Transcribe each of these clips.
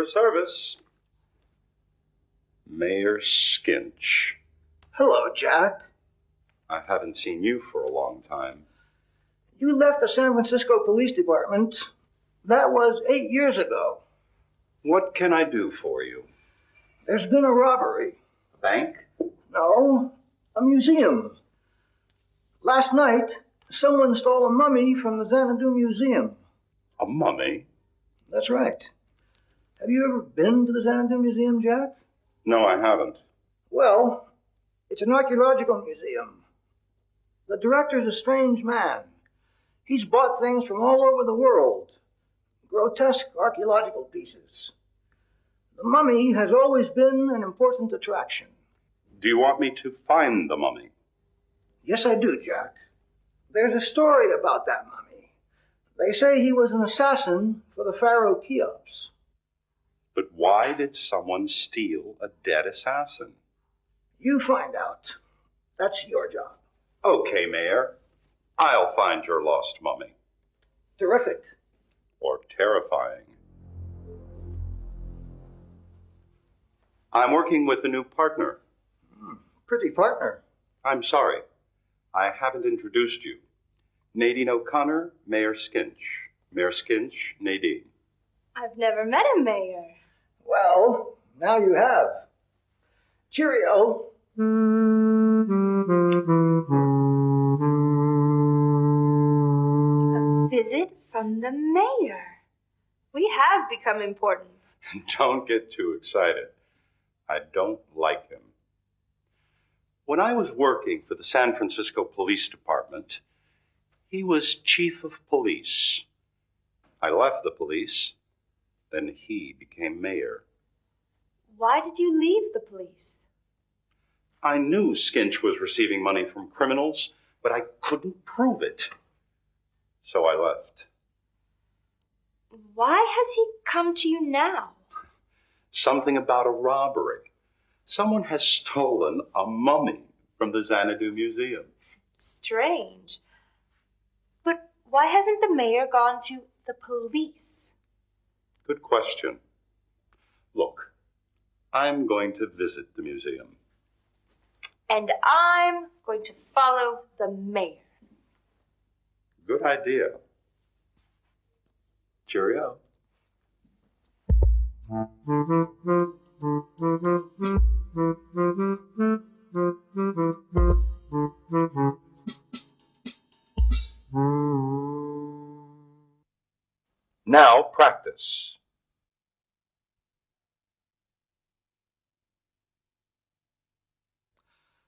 for service. Mayor Skinch. Hello, Jack. I haven't seen you for a long time. You left the San Francisco Police Department. That was 8 years ago. What can I do for you? There's been a robbery. A bank? No, a museum. Last night, someone stole a mummy from the Xanadu Museum. A mummy? That's right. Have you ever been to the Xanadu Museum, Jack? No, I haven't. Well, it's an archaeological museum. The director's a strange man. He's bought things from all over the world. Grotesque archaeological pieces. The mummy has always been an important attraction. Do you want me to find the mummy? Yes, I do, Jack. There's a story about that mummy. They say he was an assassin for the pharaoh Cheops. But why did someone steal a dead assassin? You find out. That's your job. Okay, Mayor. I'll find your lost mummy. Terrific. Or terrifying. I'm working with a new partner. Pretty partner. I'm sorry. I haven't introduced you. Nadine O'Connor, Mayor Skinch. Mayor Skinch, Nadine. I've never met a mayor. Well, now you have. Cheerio. A visit from the mayor. We have become important. Don't get too excited. I don't like him. When I was working for the San Francisco Police Department, he was chief of police. I left the police, then he became mayor. Why did you leave the police? I knew Skinch was receiving money from criminals, but I couldn't prove it. So I left. Why has he come to you now? Something about a robbery. Someone has stolen a mummy from the Xanadu Museum. Strange. But why hasn't the mayor gone to the police? Good question. Look, I'm going to visit the museum. And I'm going to follow the mayor. Good idea. Cheerio. Now practice.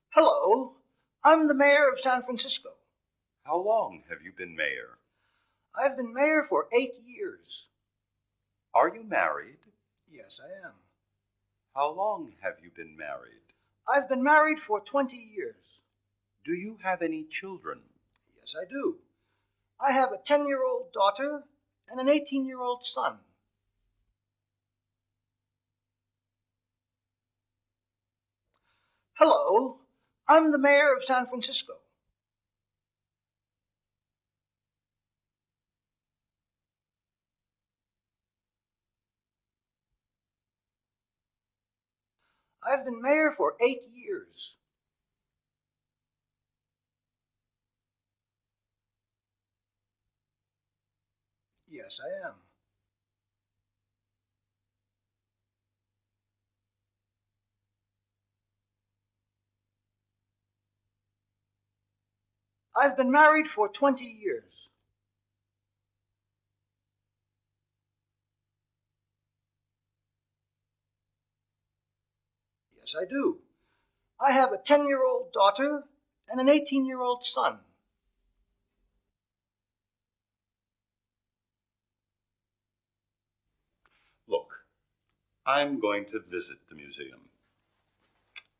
Hello. I'm the mayor of San Francisco. How long have you been mayor? I've been mayor for 8 years. Are you married? Yes, I am. How long have you been married? I've been married for 20 years. Do you have any children? Yes, I do. I have a 10-year-old daughter and an 18-year-old son. Hello. I'm the mayor of San Francisco. I've been mayor for 8 years. Yes, I am. I've been married for 20 years. Yes, I do. I have a 10-year-old daughter and an 18-year-old son. Look, I'm going to visit the museum.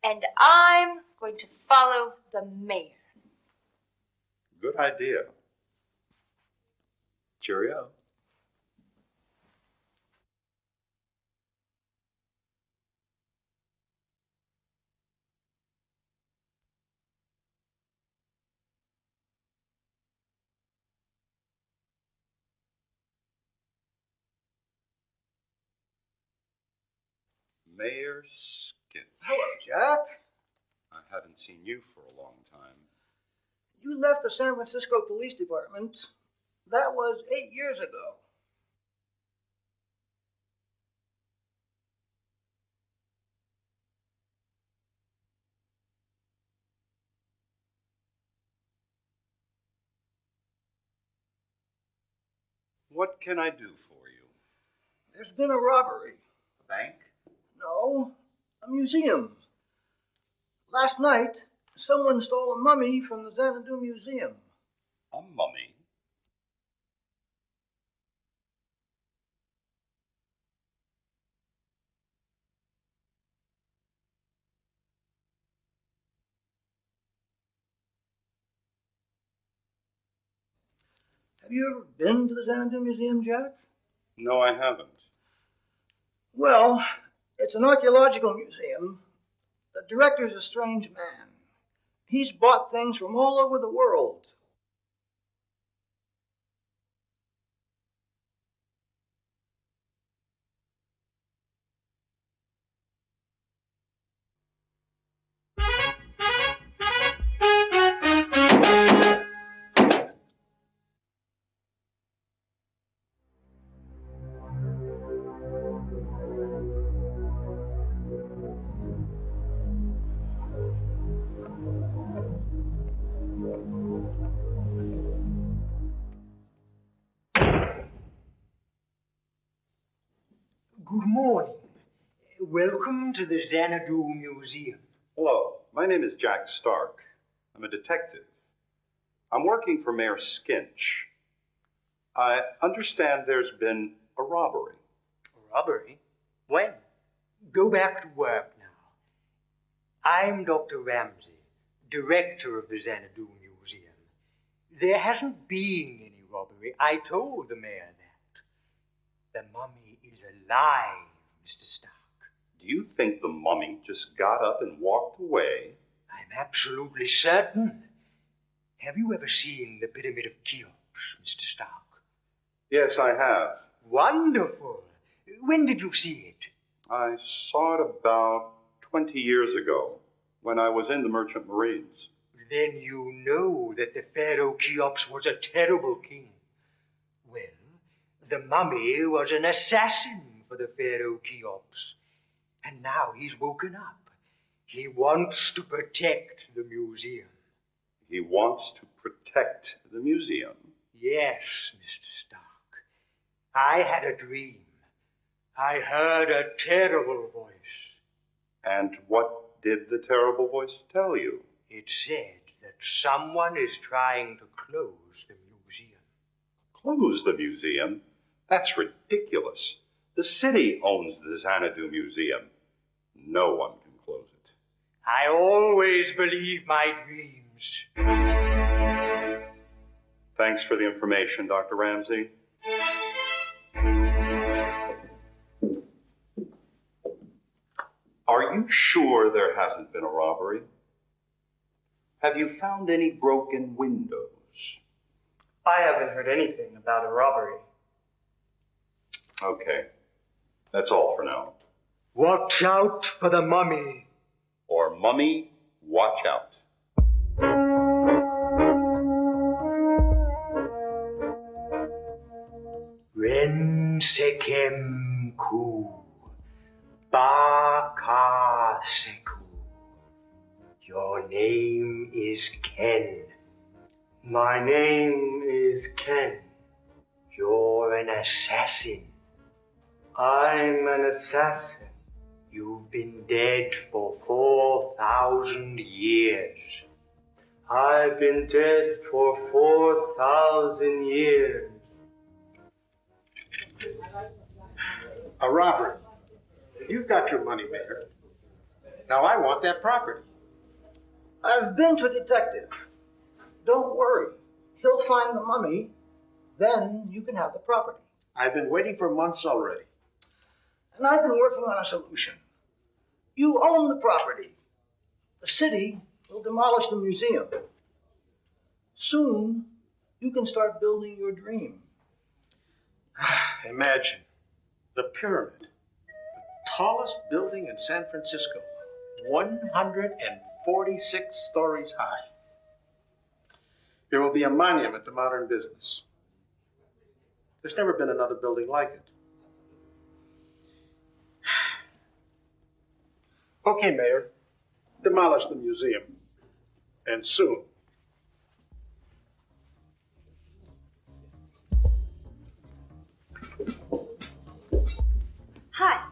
And I'm going to follow the mayor. Good idea. Cheerio. Mayor Skinch. Hello, Jack. I haven't seen you for a long time. You left the San Francisco Police Department. That was 8 years ago. What can I do for you? There's been a robbery. A bank? No, a museum. Last night, someone stole a mummy from the Xanadu Museum. A mummy? Have you ever been to the Xanadu Museum, Jack? No, I haven't. Well, it's an archaeological museum. The director's a strange man. He's bought things from all over the world. Good morning. Welcome to the Xanadu Museum. Hello, my name is Jack Stark. I'm a detective. I'm working for Mayor Skinch. I understand there's been a robbery. Robbery? When? Go back to work now. I'm Dr. Ramsey, director of the Xanadu Museum. There hasn't been any robbery. I told the mayor that. The mummy is alive, Mr. Stark. Do you think the mummy just got up and walked away? I'm absolutely certain. Have you ever seen the Pyramid of Cheops, Mr. Stark? Yes, I have. Wonderful. When did you see it? I saw it about 20 years ago when I was in the Merchant Marines. Then you know that the Pharaoh Cheops was a terrible king. Well, the mummy was an assassin for the Pharaoh Cheops. And now he's woken up. He wants to protect the museum. He wants to protect the museum. Yes, Mr. Stark. I had a dream. I heard a terrible voice. And what did the terrible voice tell you? It said that someone is trying to close the museum. Close the museum? That's ridiculous. The city owns the Xanadu Museum. No one can close it. I always believe my dreams. Thanks for the information, Dr. Ramsey. Are you sure there hasn't been a robbery? Have you found any broken windows? I haven't heard anything about a robbery. Okay. That's all for now. Watch out for the mummy. Or mummy, watch out. Ren sekem ku, baka seku. Your name is Ken. My name is Ken. You're an assassin. I'm an assassin. You've been dead for 4,000 years. I've been dead for 4,000 years. A robbery. You've got your money, Mayor. Now I want that property. I've been to a detective. Don't worry. He'll find the mummy. Then you can have the property. I've been waiting for months already. And I've been working on a solution. You own the property. The city will demolish the museum. Soon, you can start building your dream. Imagine the pyramid, the tallest building in San Francisco, 146 stories high. There will be a monument to modern business. There's never been another building like it. Okay, Mayor, demolish the museum. And soon. Hi,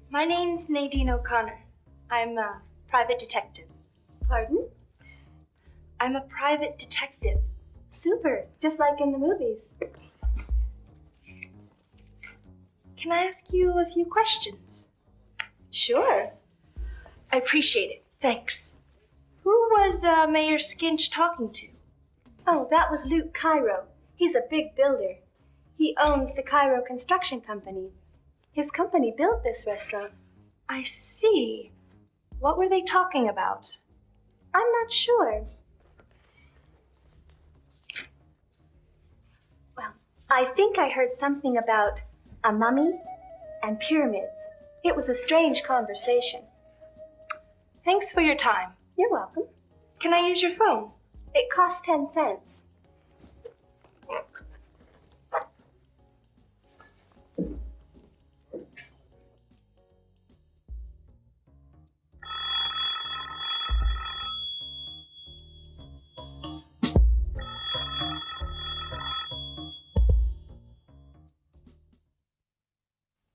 my name's Nadine O'Connor. I'm a private detective. Pardon? I'm a private detective. Super, just like in the movies. Can I ask you a few questions? Sure. I appreciate it. Thanks. Who was Mayor Skinch talking to? Oh, that was Luke Cairo. He's a big builder. He owns the Cairo Construction Company. His company built this restaurant. I see. What were they talking about? I'm not sure. Well, I think I heard something about a mummy and pyramids. It was a strange conversation. Thanks for your time. You're welcome. Can I use your phone? It costs 10 cents.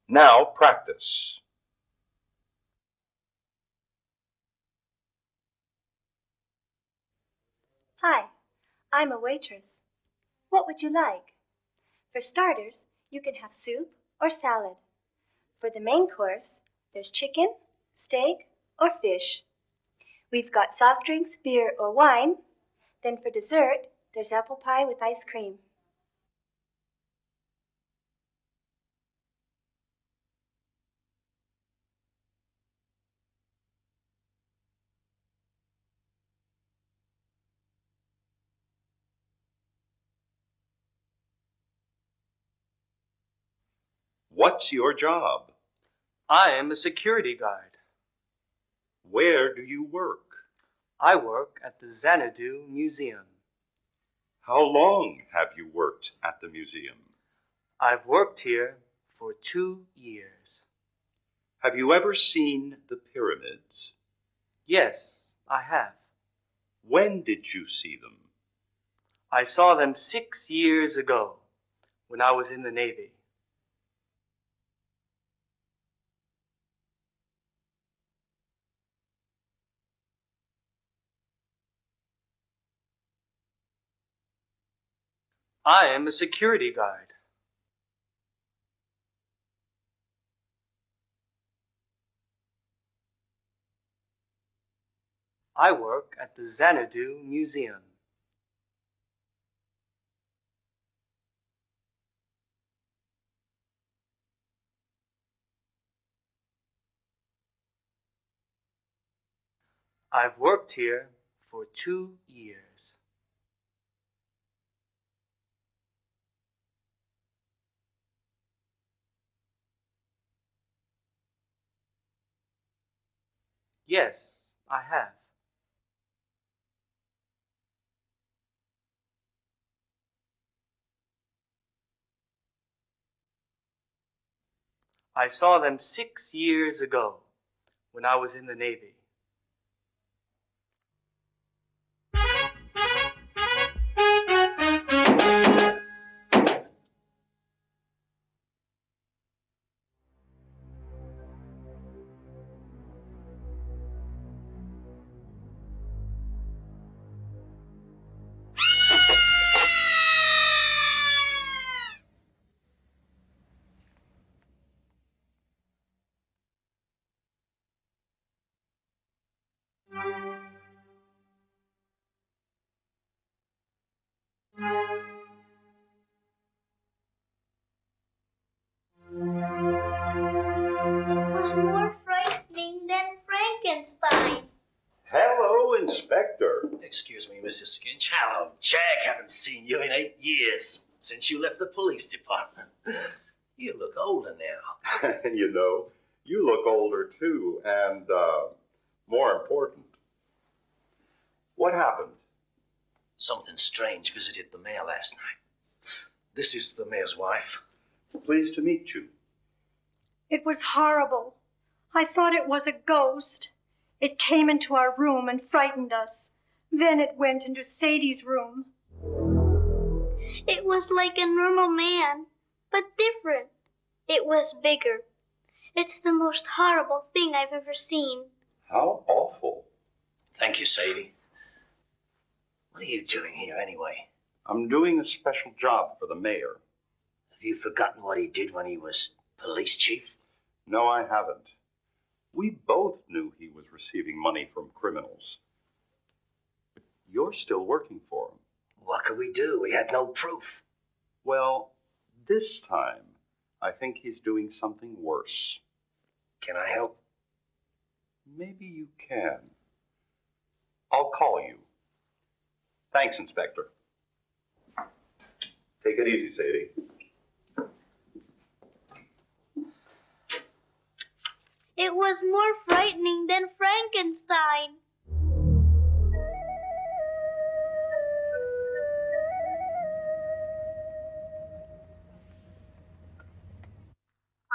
Now practice. Hi, I'm a waitress. What would you like? For starters, you can have soup or salad. For the main course, there's chicken, steak, or fish. We've got soft drinks, beer, or wine. Then for dessert, there's apple pie with ice cream. What's your job? I am a security guard. Where do you work? I work at the Xanadu Museum. How long have you worked at the museum? I've worked here for 2 years. Have you ever seen the pyramids? Yes, I have. When did you see them? I saw them 6 years ago when I was in the Navy. I am a security guard. I work at the Xanadu Museum. I've worked here for 2 years. Yes, I have. I saw them 6 years ago when I was in the Navy. Was more frightening than Frankenstein. Hello, Inspector. Excuse me, Mrs. Skinch. Hello, Jack. Haven't seen you in 8 years since you left the police department. You look older now. You know, You look older too, and more important. What happened? Something strange visited the mayor last night. This is the mayor's wife. Pleased to meet you. It was horrible. I thought it was a ghost. It came into our room and frightened us. Then it went into Sadie's room. It was like a normal man, but different. It was bigger. It's the most horrible thing I've ever seen. How awful. Thank you, Sadie. What are you doing here anyway? I'm doing a special job for the mayor. Have you forgotten what he did when he was police chief? No, I haven't. We both knew he was receiving money from criminals. But you're still working for him. What could we do? We had no proof. Well, this time, I think he's doing something worse. Can I help? Maybe you can. I'll call you. Thanks, Inspector. Take it easy, Sadie. It was more frightening than Frankenstein.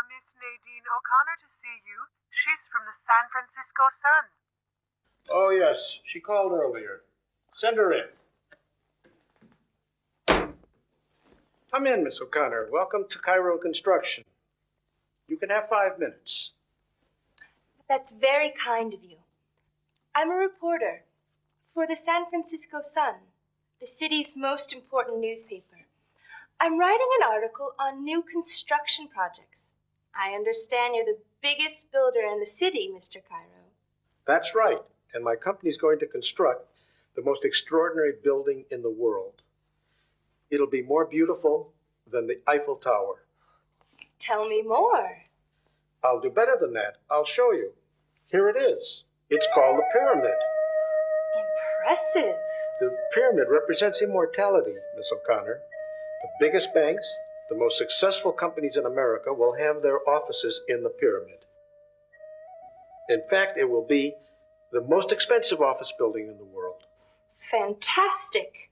Miss Nadine O'Connor to see you. She's from the San Francisco Sun. Oh, yes, she called earlier. Send her in. Come in, Miss O'Connor. Welcome to Cairo Construction. You can have 5 minutes. That's very kind of you. I'm a reporter for the San Francisco Sun, the city's most important newspaper. I'm writing an article on new construction projects. I understand you're the biggest builder in the city, Mr. Cairo. That's right. And my company's going to construct the most extraordinary building in the world. It'll be more beautiful than the Eiffel Tower. Tell me more. I'll do better than that. I'll show you. Here it is. It's called the pyramid. Impressive. The pyramid represents immortality, Miss O'Connor. The biggest banks, the most successful companies in America will have their offices in the pyramid. In fact, it will be the most expensive office building in the world. Fantastic.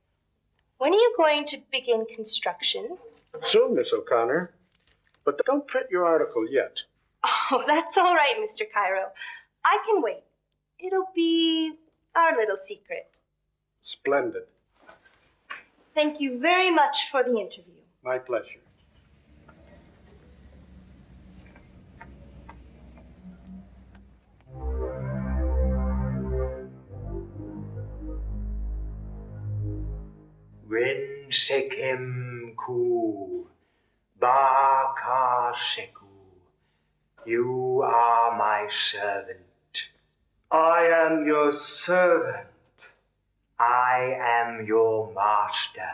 When are you going to begin construction? Soon, Miss O'Connor. But don't print your article yet. Oh, that's all right, Mr. Cairo. I can wait. It'll be our little secret. Splendid. Thank you very much for the interview. My pleasure. Ren sekem ku, baka seku. You are my servant. I am your servant. I am your master.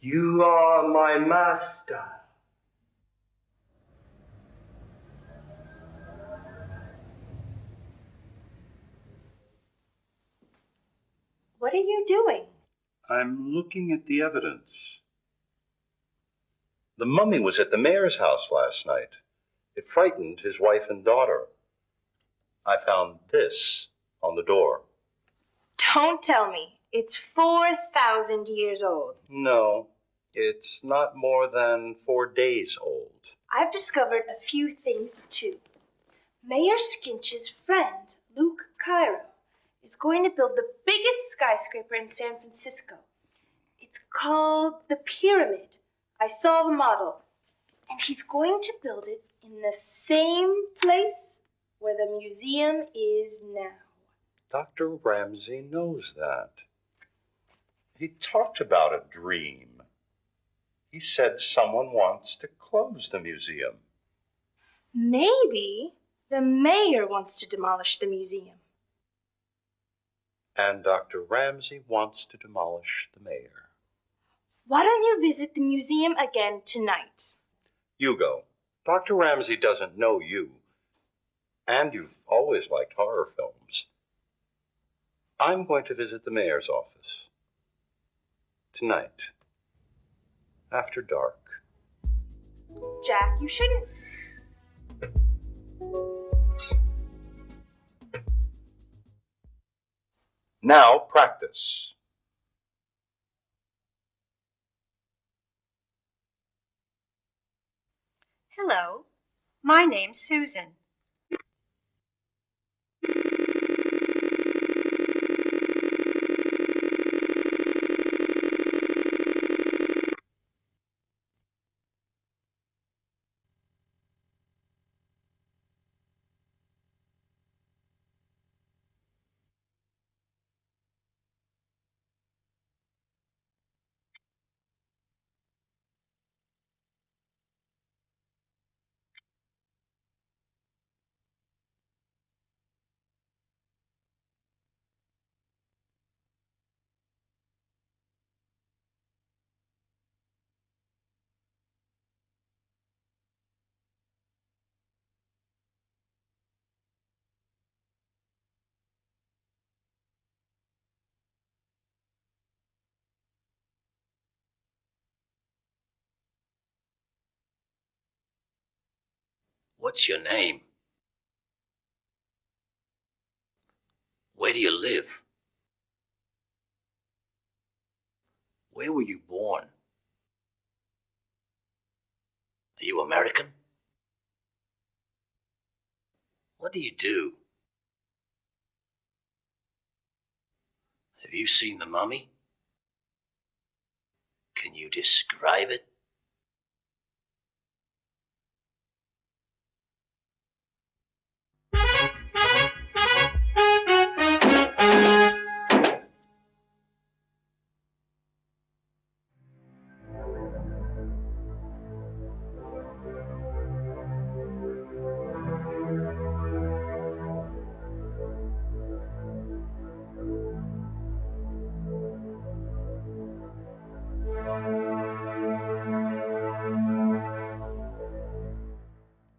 You are my master. What are you doing? I'm looking at the evidence. The mummy was at the mayor's house last night. It frightened his wife and daughter. I found this on the door. Don't tell me. It's 4,000 years old. No, it's not more than 4 days old. I've discovered a few things, too. Mayor Skinch's friend, Luke Cairo, is going to build the biggest skyscraper in San Francisco. It's called the Pyramid. I saw the model. And he's going to build it in the same place where the museum is now. Dr. Ramsey knows that. He talked about a dream. He said someone wants to close the museum. Maybe the mayor wants to demolish the museum. And Dr. Ramsey wants to demolish the mayor. Why don't you visit the museum again tonight? You go. Dr. Ramsey doesn't know you. And you've always liked horror films. I'm going to visit the mayor's office. Tonight. After dark. Jack, you shouldn't... Now practice. Hello, my name's Susan. What's your name? Where do you live? Where were you born? Are you American? What do you do? Have you seen the mummy? Can you describe it?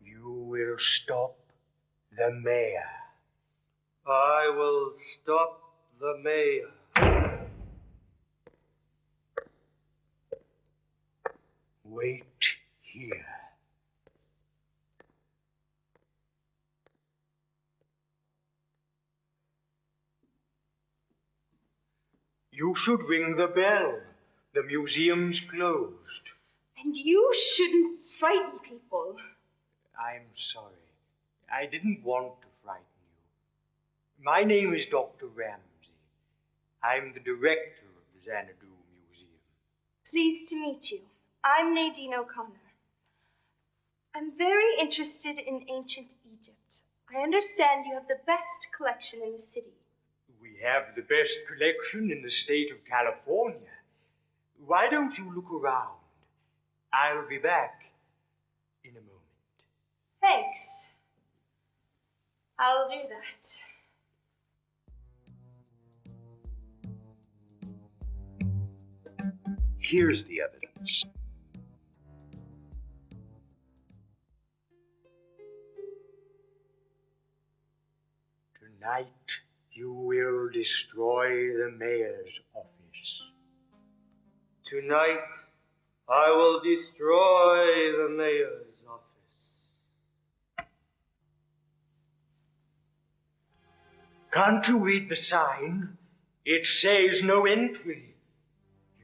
You will stop the mayor. I will stop the mayor. Wait here. You should ring the bell. The museum's closed. And you shouldn't frighten people. I'm sorry. I didn't want to frighten you. My name is Dr. Ramsey. I'm the director of the Xanadu Museum. Pleased to meet you. I'm Nadine O'Connor. I'm very interested in ancient Egypt. I understand you have the best collection in the city. We have the best collection in the state of California. Why don't you look around? I'll be back in a moment. Thanks. I'll do that. Here's the evidence. Tonight you will destroy the mayor's office. Tonight, I will destroy the mayor's office. Can't you read the sign? It says no entry.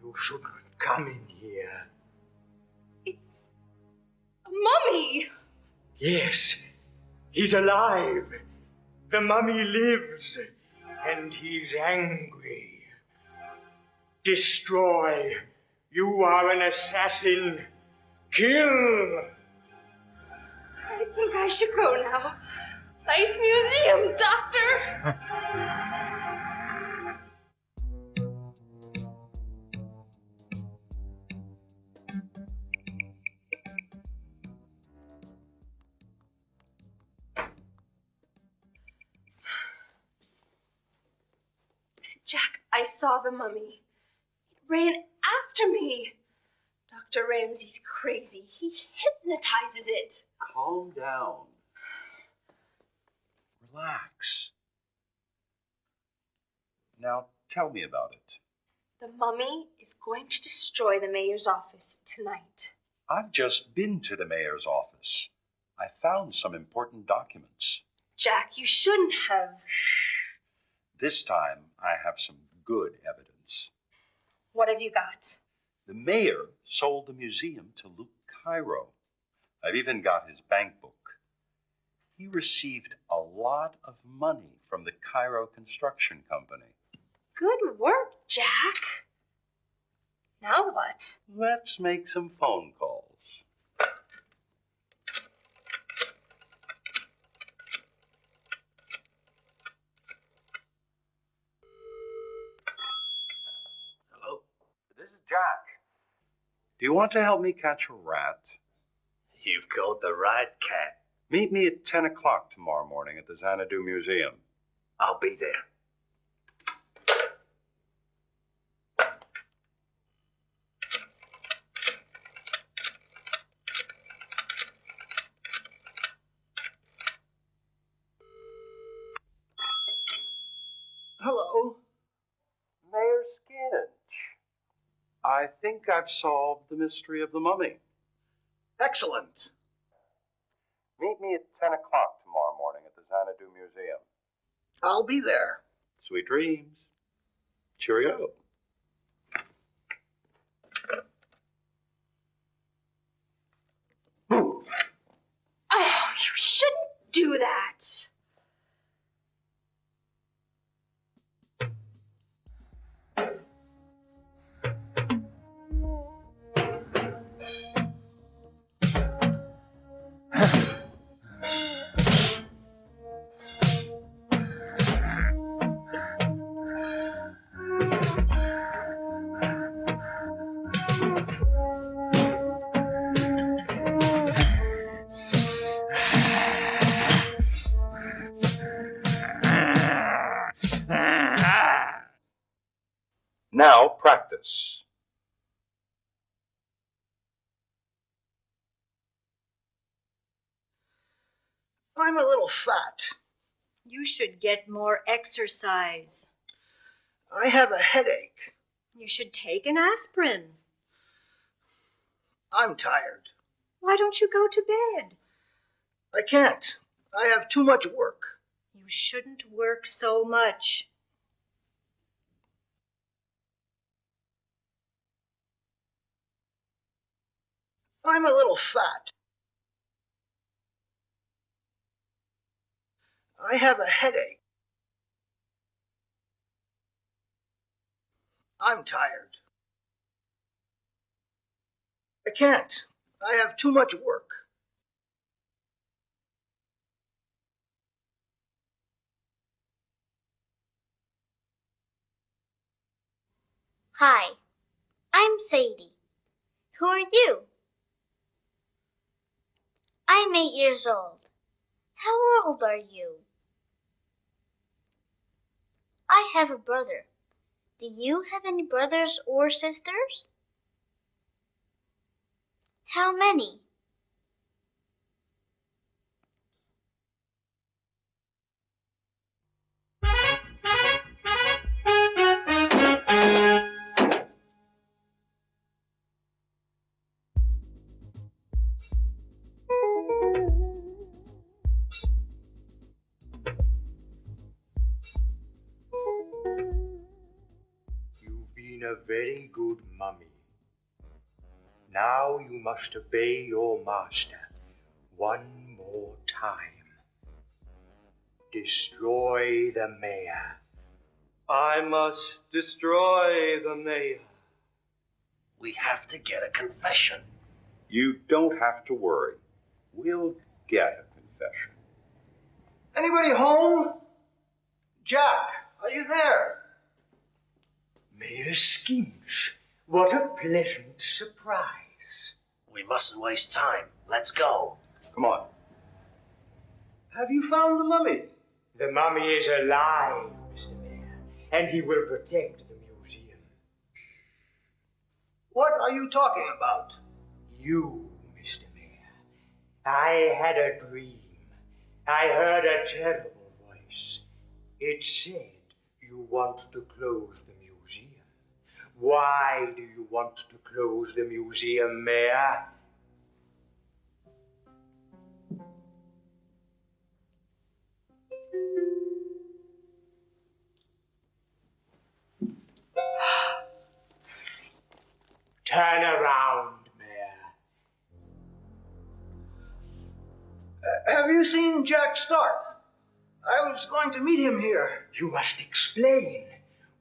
You shouldn't come in here. It's a mummy. Yes, he's alive. The mummy lives, and he's angry. Destroy. You are an assassin. Kill. I think I should go now. Nice museum, Doctor. Jack, I saw the mummy. It ran after me. Dr. Ramsey's crazy. He hypnotizes it. Calm down. Relax. Now tell me about it. The mummy is going to destroy the mayor's office tonight. I've just been to the mayor's office. I found some important documents. Jack, you shouldn't have. This time, I have some good evidence. What have you got? The mayor sold the museum to Luke Cairo. I've even got his bank book. He received a lot of money from the Cairo Construction Company. Good work, Jack. Now what? Let's make some phone calls. Hello? This is Jack. Do you want to help me catch a rat? You've caught the right cat. Meet me at 10 o'clock tomorrow morning at the Xanadu Museum. I'll be there. Hello. Mayor Skinch. I think I've solved the mystery of the mummy. Excellent. Meet me at 10 o'clock tomorrow morning at the Xanadu Museum. I'll be there. Sweet dreams. Cheerio. Oh, you shouldn't do that. Now practice. I'm a little fat. You should get more exercise. I have a headache. You should take an aspirin. I'm tired. Why don't you go to bed? I can't. I have too much work. You shouldn't work so much. I'm a little fat. I have a headache. I'm tired. I can't. I have too much work. Hi, I'm Sadie. Who are you? I'm 8 years old. How old are you? I have a brother. Do you have any brothers or sisters? How many? You've been a very good mummy. Now you must obey your master one more time. Destroy the mayor. I must destroy the mayor. We have to get a confession. You don't have to worry. We'll get a confession. Anybody home? Jack, are you there? Mayor Skinch, what a pleasant surprise. We mustn't waste time. Let's go. Come on. Have you found the mummy? The mummy is alive, Mr. Mayor, and he will protect the museum. What are you talking about? You, Mr. Mayor. I had a dream. I heard a terrible voice. It said you want to close the museum. Why do you want to close the museum, Mayor? Turn around, Mayor. Have you seen Jack Stark? I was going to meet him here. You must explain.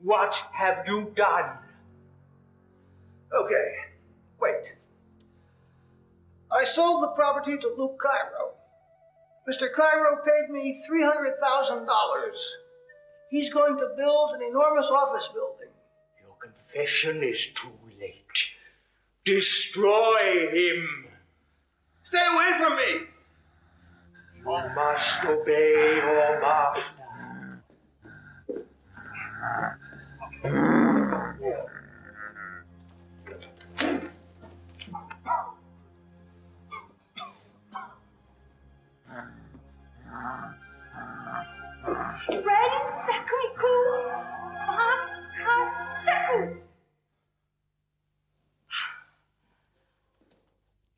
What have you done? Okay, wait. I sold the property to Luke Cairo. Mr. Cairo paid me $300,000. He's going to build an enormous office building. Your confession is too late. Destroy him. Stay away from me! You must obey your master.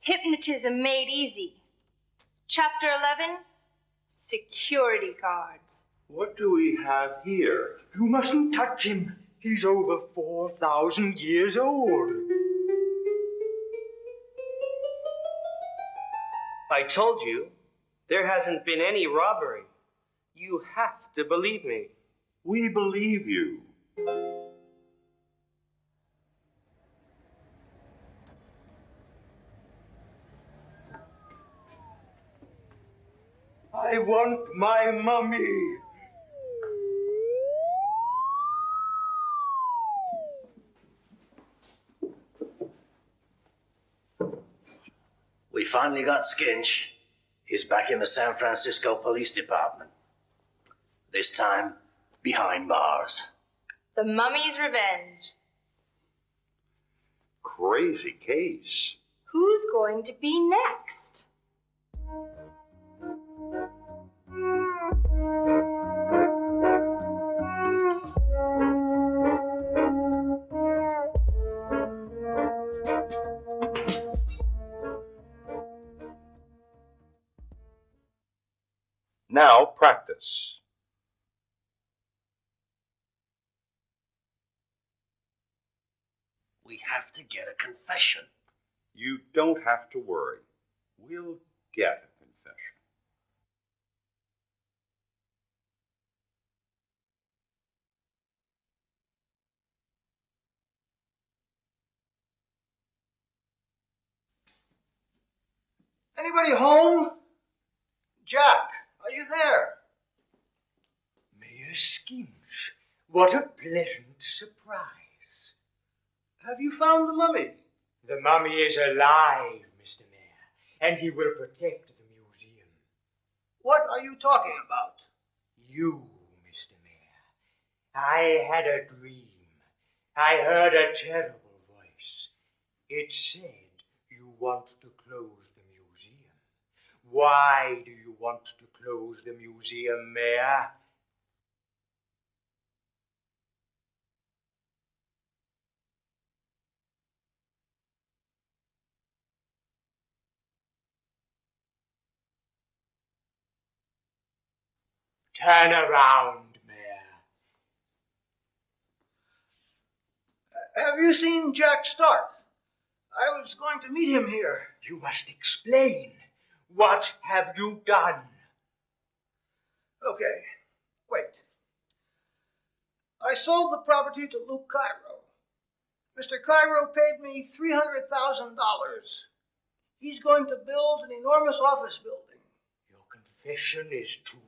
Hypnotism made easy. Chapter 11, security guards. What do we have here? You mustn't touch him. He's over 4,000 years old. I told you, there hasn't been any robbery. You have to believe me. We believe you. I want my mummy. We finally got Skinch. He's back in the San Francisco Police Department. This time, behind bars. The Mummy's Revenge. Crazy case. Who's going to be next? Now practice. We have to get a confession. You don't have to worry. We'll get a confession. Anybody home? Jack, are you there? Mayor Skinch, what a pleasant surprise. Have you found the mummy? The mummy is alive, Mr. Mayor, and he will protect the museum. What are you talking about? You, Mr. Mayor. I had a dream. I heard a terrible voice. It said you want to close the museum. Why do you want to close the museum, Mayor? Turn around, Mayor. Have you seen Jack Stark? I was going to meet him here. You must explain. What have you done? Okay, wait. I sold the property to Luke Cairo. Mr. Cairo paid me $300,000. He's going to build an enormous office building. Your confession is too